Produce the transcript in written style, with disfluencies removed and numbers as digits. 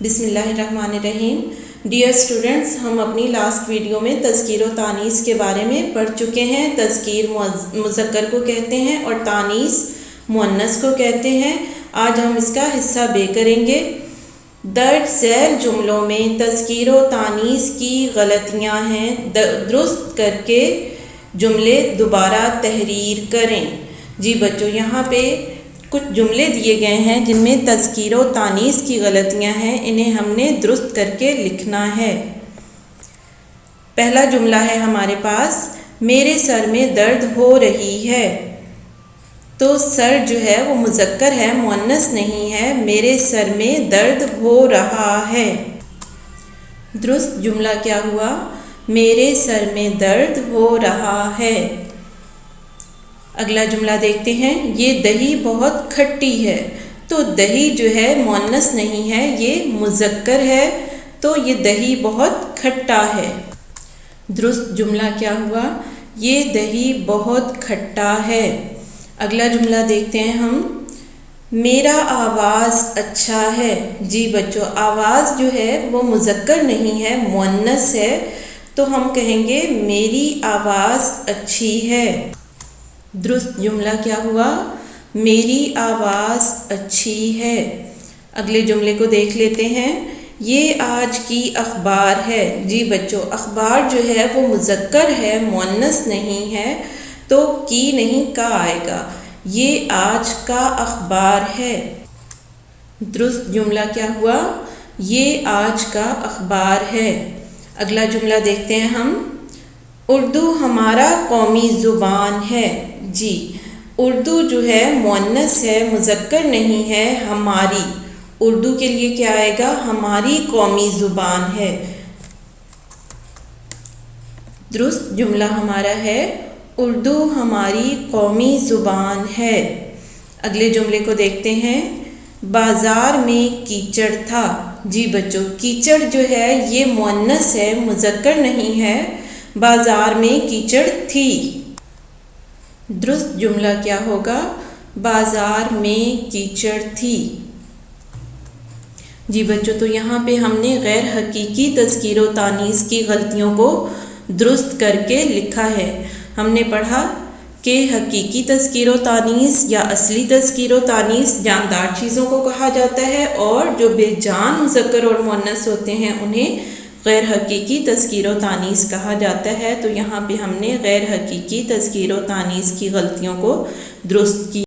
बिस्मिल्लाहिर्रहमानिर्रहीम। Dear students, हम अपनी लास्ट वीडियो में तज़कीर और तानीस के बारे में पढ़ चुके हैं। तज़कीर मुज़क्कर को कहते हैं और तानीस मुअन्नस को कहते हैं। आज हम इसका हिस्सा बे करेंगे। दर्ज झैल जुमलों में तज़कीर और तानीस की गलतियाँ हैं, दुरुस्त करके जुमले दोबारा तहरीर करें। जी बच्चों, यहाँ पे कुछ जुमले दिए गए हैं जिनमें तज़कीर और तानीस की गलतियां हैं, इन्हें हमने दुरुस्त करके लिखना है। पहला जुमला है हमारे पास, मेरे सर में दर्द हो रही है। तो सर जो है वो मुज़क्कर है, मुअन्नस नहीं है। मेरे सर में दर्द हो रहा है। दुरुस्त जुमला क्या हुआ? मेरे सर में दर्द हो रहा है। अगला जुमला देखते हैं, ये दही बहुत खट्टी है। तो दही जो है मुअन्नस नहीं है, ये मुज़क्कर है, तो ये दही बहुत खट्टा है। दुरुस्त जुमला क्या हुआ? ये दही बहुत खट्टा है। अगला जुमला देखते हैं हम, मेरा आवाज़ अच्छा है। जी बच्चों, आवाज़ जो है वो मुज़क्कर नहीं है, मुअन्नस है, तो हम कहेंगे मेरी आवाज़ अच्छी है। दुरुस्त जुमला क्या हुआ? मेरी आवाज़ अच्छी है। अगले जुमले को देख लेते हैं, ये आज की अखबार है। जी बच्चों, अखबार जो है वो मुज़क्कर है, मुअन्नस नहीं है, तो की नहीं का आएगा। ये आज का अखबार है। दुरुस्त जुमला क्या हुआ? ये आज का अखबार है। अगला जुमला देखते हैं हम, उर्दू हमारा कौमी ज़ुबान है। जी, उर्दू जो है मुअन्नस है, मुज़क्कर नहीं है, हमारी। उर्दू के लिए क्या आएगा? हमारी कौमी ज़ुबान है। दुरुस्त जुमला हमारा है, उर्दू हमारी कौमी ज़ुबान है। अगले जुमले को देखते हैं, बाज़ार में कीचड़ था। जी बच्चों, कीचड़ जो है ये मुअन्नस है, मुज़क्कर नहीं है। बाज़ार में कीचड़ थी। दुरुस्त जुमला क्या होगा? बाज़ार में कीचड़ थी। जी बच्चों, तो यहाँ पे हमने गैर हकीकी तज़कीर व तानीस की गलतियों को दुरुस्त करके लिखा है। हमने पढ़ा कि हकीकी तज़कीर व तानीस या असली तज़कीर व तानीस जानदार चीज़ों को कहा जाता है, और जो बेजान मुज़क्कर और मुअन्नस होते हैं उन्हें गैर हकीकी तज़कीर व तानीस कहा जाता है। तो यहाँ पे हमने गैर हकीकी तज़कीर व तानीस की गलतियों को दुरुस्त किया।